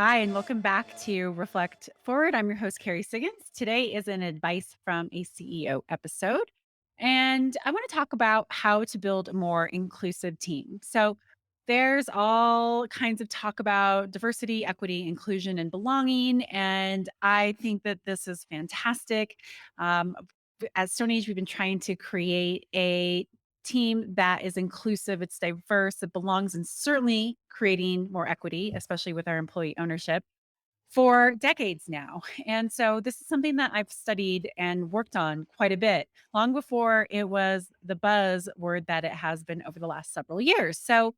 Hi, and welcome back to Reflect Forward. I'm your host, Carrie Siggins. Today is an advice from a CEO episode. And I want to talk about how to build a more inclusive team. So, there's all kinds of talk about diversity, equity, inclusion, and belonging. And I think that this is fantastic. Um, at Stone Age, we've been trying to create a team that is inclusive, it's diverse, it belongs, and certainly creating more equity, especially with our employee ownership for decades now. And so this is something that I've studied and worked on quite a bit long before it was the buzzword that it has been over the last several years. So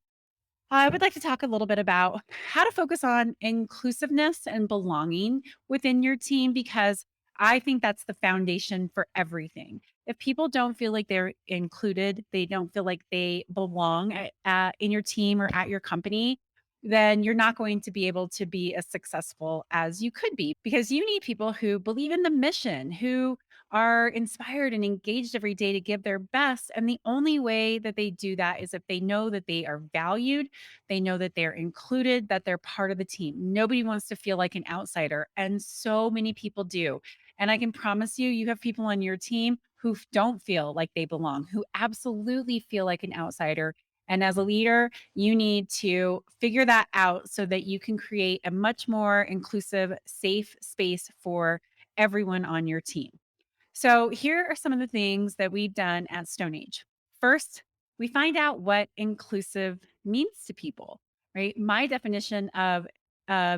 I would like to talk a little bit about how to focus on inclusiveness and belonging within your team because I think that's the foundation for everything. If people don't feel like they're included, they don't feel like they belong in your team or at your company, then you're not going to be able to be as successful as you could be because you need people who believe in the mission, who are inspired and engaged every day to give their best. And the only way that they do that is if they know that they are valued, they know that they're included, that they're part of the team. Nobody wants to feel like an outsider. And so many people do. And I can promise you, you have people on your team who don't feel like they belong, who absolutely feel like an outsider. And as a leader, you need to figure that out so that you can create a much more inclusive, safe space for everyone on your team. So, here are some of the things that we've done at Stone Age. First, we find out what inclusive means to people, right? My definition of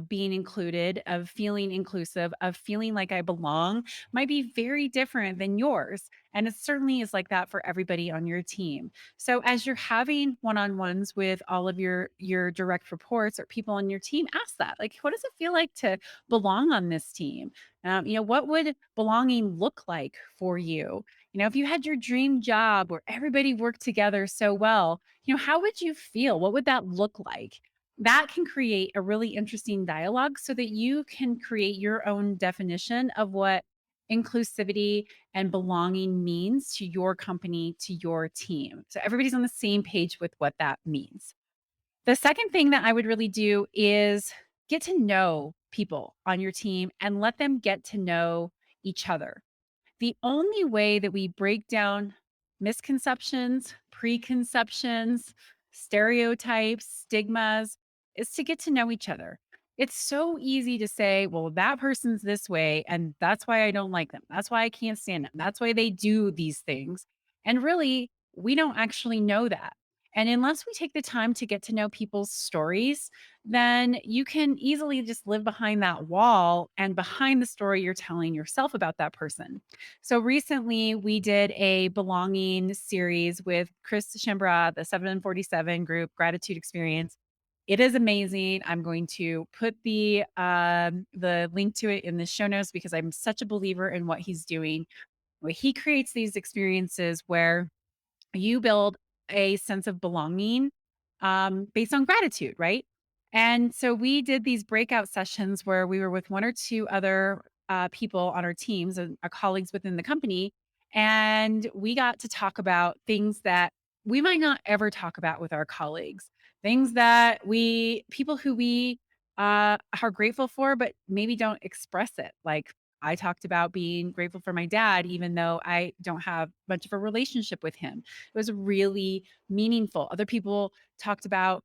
being included, of feeling inclusive, of feeling like I belong might be very different than yours. And it certainly is like that for everybody on your team. So as you're having one-on-ones with all of your direct reports or people on your team, ask that. Like, what does it feel like to belong on this team? What would belonging look like for you? If you had your dream job where everybody worked together so well, how would you feel? What would that look like? That can create a really interesting dialogue so that you can create your own definition of what inclusivity and belonging means to your company, to your team. So everybody's on the same page with what that means. The second thing that I would really do is get to know people on your team and let them get to know each other. The only way that we break down misconceptions, preconceptions, stereotypes, stigmas is to get to know each other. It's so easy to say, well, that person's this way, and that's why I don't like them. That's why I can't stand them. That's why they do these things. And really, we don't actually know that. And unless we take the time to get to know people's stories, then you can easily just live behind that wall and behind the story you're telling yourself about that person. So recently we did a belonging series with Chris Shimbra, the 747 group gratitude experience. It is amazing. I'm going to put the link to it in the show notes because I'm such a believer in what he's doing. Where he creates these experiences where you build a sense of belonging based on gratitude, right? And so we did these breakout sessions where we were with one or two other people on our teams and our colleagues within the company. And we got to talk about things that we might not ever talk about with our colleagues, things that people who we are grateful for, but maybe don't express it. Like I talked about being grateful for my dad, even though I don't have much of a relationship with him. It was really meaningful. Other people talked about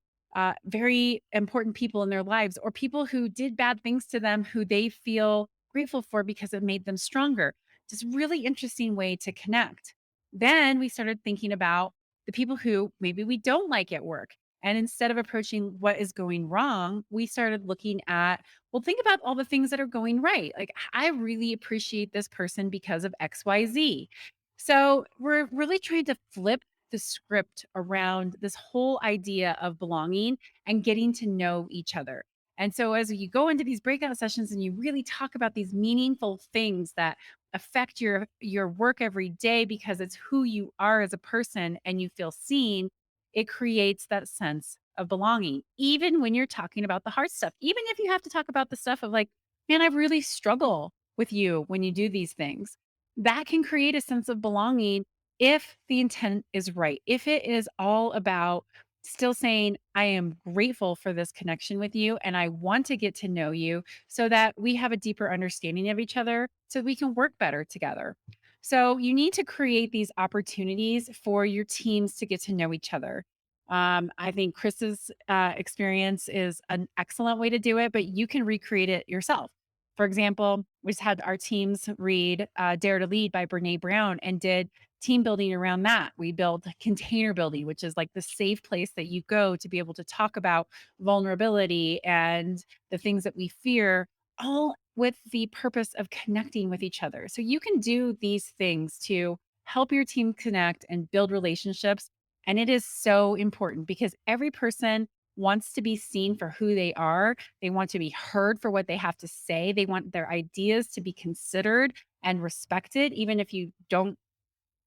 very important people in their lives or people who did bad things to them who they feel grateful for because it made them stronger. Just really interesting way to connect. Then we started thinking about the people who maybe we don't like at work. And instead of approaching what is going wrong, we started looking at, well, think about all the things that are going right. Like, I really appreciate this person because of XYZ. So we're really trying to flip the script around this whole idea of belonging and getting to know each other. And so as you go into these breakout sessions and you really talk about these meaningful things that affect your work every day because it's who you are as a person and you feel seen, it creates that sense of belonging. Even when you're talking about the hard stuff, even if you have to talk about the stuff of like, man, I really struggle with you when you do these things, that can create a sense of belonging if the intent is right. If it is all about Still saying, I am grateful for this connection with you and I want to get to know you so that we have a deeper understanding of each other so we can work better together. So you need to create these opportunities for your teams to get to know each other. I think Chris's experience is an excellent way to do it, but you can recreate it yourself. For example, we just had our teams read Dare to Lead by Brene Brown and did team building around that. We build container building, which is like the safe place that you go to be able to talk about vulnerability and the things that we fear, all with the purpose of connecting with each other. So you can do these things to help your team connect and build relationships. And it is so important because every person wants to be seen for who they are. They want to be heard for what they have to say. They want their ideas to be considered and respected, even if you don't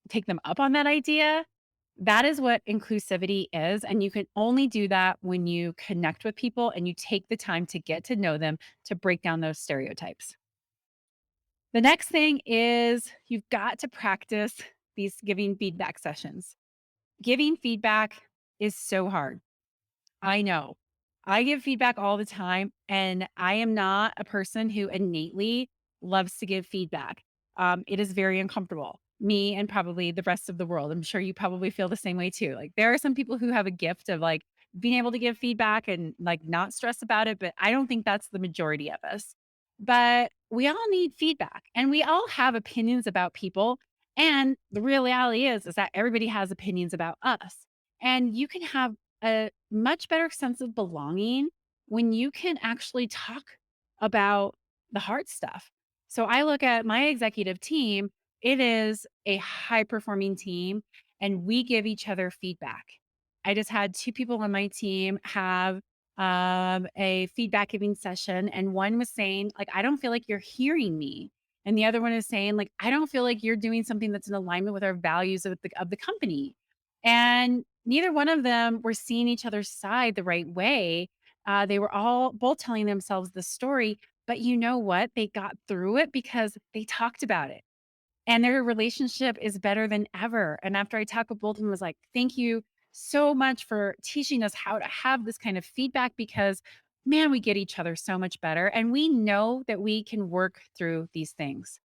take them up on that idea. That is what inclusivity is. And you can only do that when you connect with people and you take the time to get to know them to break down those stereotypes. The next thing is you've got to practice these giving feedback sessions. Giving feedback is so hard. I know. I give feedback all the time, and I am not a person who innately loves to give feedback. It is very uncomfortable. Me and probably the rest of the world. I'm sure you probably feel the same way too. Like there are some people who have a gift of like being able to give feedback and like not stress about it, but I don't think that's the majority of us. But we all need feedback and we all have opinions about people. And the real reality is that everybody has opinions about us. And you can have a much better sense of belonging when you can actually talk about the hard stuff. So I look at my executive team, it is a high performing team, and we give each other feedback. I just had two people on my team have a feedback giving session, and one was saying, like, I don't feel like you're hearing me. And the other one is saying, like, I don't feel like you're doing something that's in alignment with our values of the company. And neither one of them were seeing each other's side the right way. They were all both telling themselves the story, but you know what? They got through it because they talked about it. And their relationship is better than ever. And after I talked with both of them, I was like, thank you so much for teaching us how to have this kind of feedback because, man, we get each other so much better. And we know that we can work through these things.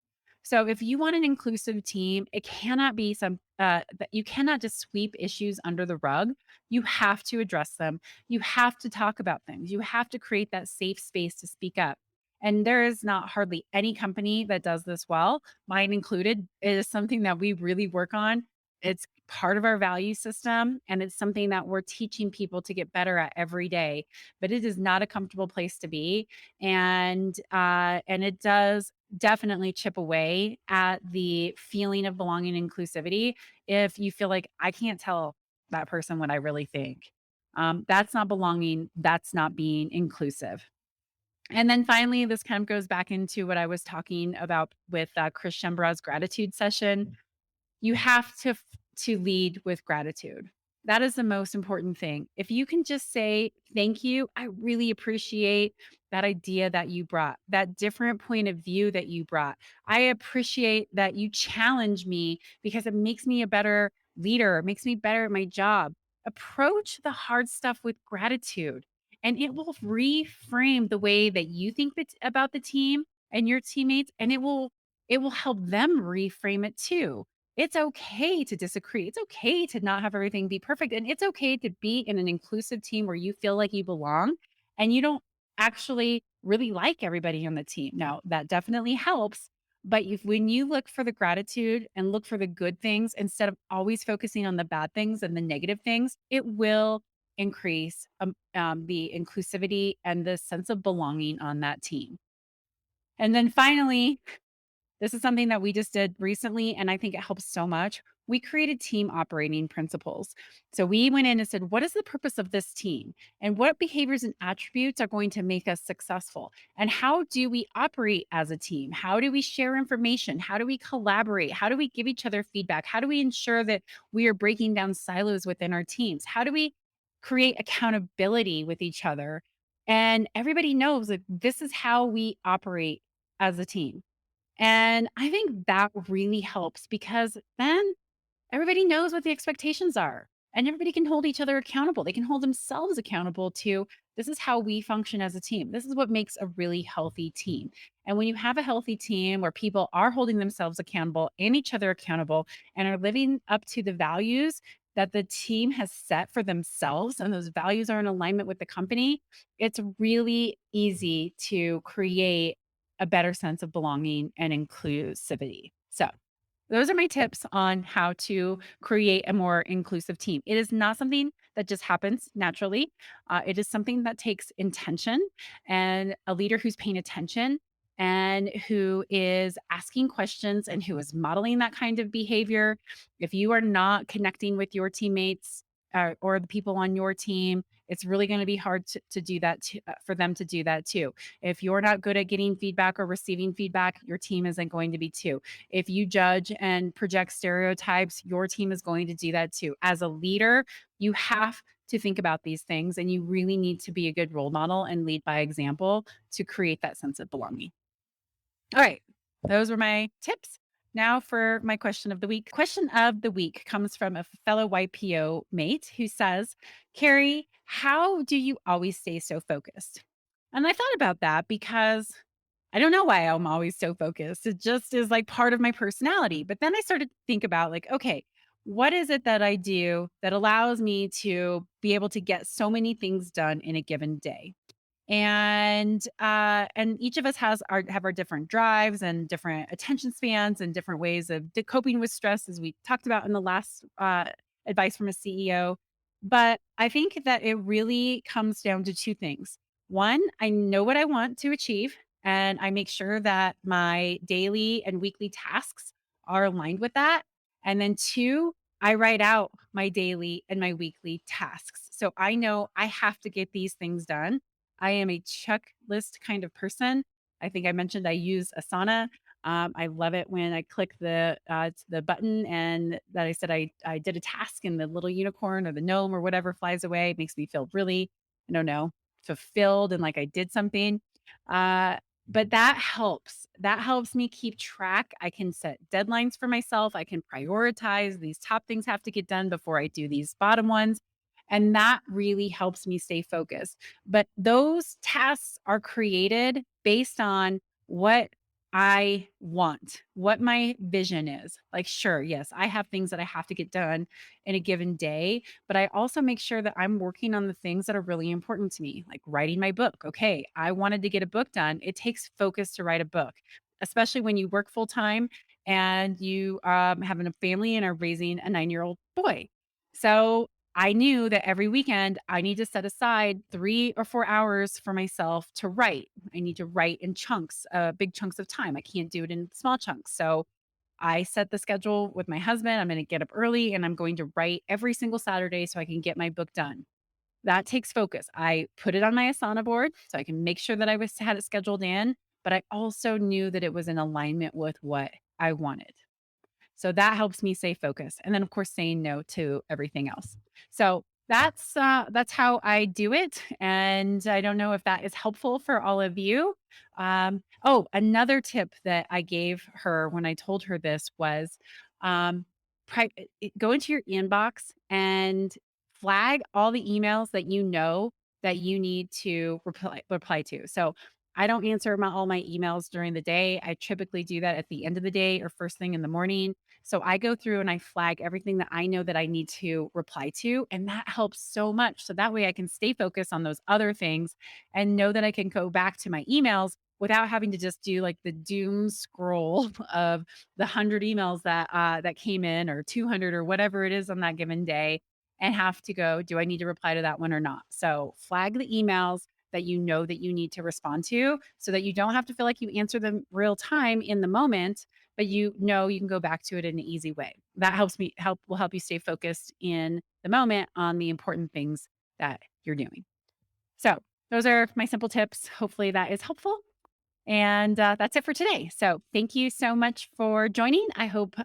So if you want an inclusive team, it cannot be that you cannot just sweep issues under the rug. You have to address them. You have to talk about things. You have to create that safe space to speak up. And there is not hardly any company that does this well, mine included. It is something that we really work on. It's part of our value system and it's something that we're teaching people to get better at every day. But it is not a comfortable place to be. And it does definitely chip away at the feeling of belonging and inclusivity if you feel like I can't tell that person what I really think. That's not belonging. That's not being inclusive. And then finally, this kind of goes back into what I was talking about with Chris Shembraw's gratitude session. You have to lead with gratitude. That is the most important thing. If you can just say, "Thank you. I really appreciate that idea that you brought, that different point of view that you brought. I appreciate that you challenge me because it makes me a better leader, it makes me better at my job." Approach the hard stuff with gratitude, and it will reframe the way that you think about the team and your teammates, and it will help them reframe it too. It's okay to disagree. It's okay to not have everything be perfect. And it's okay to be in an inclusive team where you feel like you belong and you don't actually really like everybody on the team. Now, that definitely helps. But when you look for the gratitude and look for the good things instead of always focusing on the bad things and the negative things, it will increase the inclusivity and the sense of belonging on that team. And then finally, this is something that we just did recently, and I think it helps so much. We created team operating principles. So we went in and said, what is the purpose of this team? And what behaviors and attributes are going to make us successful? And how do we operate as a team? How do we share information? How do we collaborate? How do we give each other feedback? How do we ensure that we are breaking down silos within our teams? How do we create accountability with each other? And everybody knows that this is how we operate as a team. And I think that really helps because then everybody knows what the expectations are. and everybody can hold each other accountable. They can hold themselves accountable to this is how we function as a team. This is what makes a really healthy team. And when you have a healthy team where people are holding themselves accountable and each other accountable and are living up to the values that the team has set for themselves, and those values are in alignment with the company, it's really easy to create a better sense of belonging and inclusivity. So, those are my tips on how to create a more inclusive team. It is not something that just happens naturally. It is something that takes intention and a leader who's paying attention and who is asking questions and who is modeling that kind of behavior. If you are not connecting with your teammates or the people on your team, it's really going to be hard to do that for them to do that too. If you're not good at getting feedback or receiving feedback, your team isn't going to be too. If you judge and project stereotypes, your team is going to do that too. As a leader, you have to think about these things and you really need to be a good role model and lead by example to create that sense of belonging. All right. Those were my tips. Now for my question of the week. Question of the week comes from a fellow YPO mate who says, Carrie, how do you always stay so focused? And I thought about that because I don't know why I'm always so focused. It just is like part of my personality. But then I started to think about like, okay, what is it that I do that allows me to be able to get so many things done in a given day? And each of us have our different drives and different attention spans and different ways of coping with stress, as we talked about in the last advice from a CEO. But I think that it really comes down to two things. One, I know what I want to achieve, and I make sure that my daily and weekly tasks are aligned with that. And then two, I write out my daily and my weekly tasks. So I know I have to get these things done. I am a checklist kind of person. I think I mentioned I use Asana. I love it when I click the button and that I said I did a task and the little unicorn or the gnome or whatever flies away. It makes me feel really, I don't know, fulfilled and like I did something. Uh, but that helps. That helps me keep track. I can set deadlines for myself. I can prioritize these top things have to get done before I do these bottom ones. And that really helps me stay focused. But those tasks are created based on what I want, what my vision is. Like, sure, yes, I have things that I have to get done in a given day, but I also make sure that I'm working on the things that are really important to me, like writing my book. Okay, I wanted to get a book done. It takes focus to write a book, especially when you work full time and you have a family and are raising a 9-year-old boy. So I knew that every weekend I need to set aside 3 or 4 hours for myself to write. I need to write in chunks, big chunks of time. I can't do it in small chunks. So I set the schedule with my husband. I'm going to get up early and I'm going to write every single Saturday so I can get my book done. That takes focus. I put it on my Asana board so I can make sure that had it scheduled in, but I also knew that it was in alignment with what I wanted. So that helps me stay focused. And then of course saying no to everything else. So that's how I do it. And I don't know if that is helpful for all of you. Oh, another tip that I gave her when I told her this was um, go into your inbox and flag all the emails that you know that you need to reply to. So I don't answer all my emails during the day. I typically do that at the end of the day or first thing in the morning. So I go through and I flag everything that I know that I need to reply to. And that helps so much. So that way I can stay focused on those other things and know that I can go back to my emails without having to just do like the doom scroll of the 100 emails that came in or 200 or whatever it is on that given day and have to go, do I need to reply to that one or not? So flag the emails that you know that you need to respond to so that you don't have to feel like you answer them real time in the moment, but you know you can go back to it in an easy way. That will help you stay focused in the moment on the important things that you're doing. So, those are my simple tips. Hopefully that is helpful. And that's it for today. So, thank you so much for joining. I hope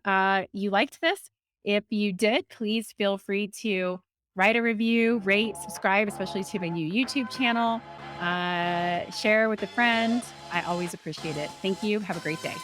you liked this. If you did, please feel free to write a review, rate, subscribe, especially to my new YouTube channel, share with a friend. I always appreciate it. Thank you. Have a great day.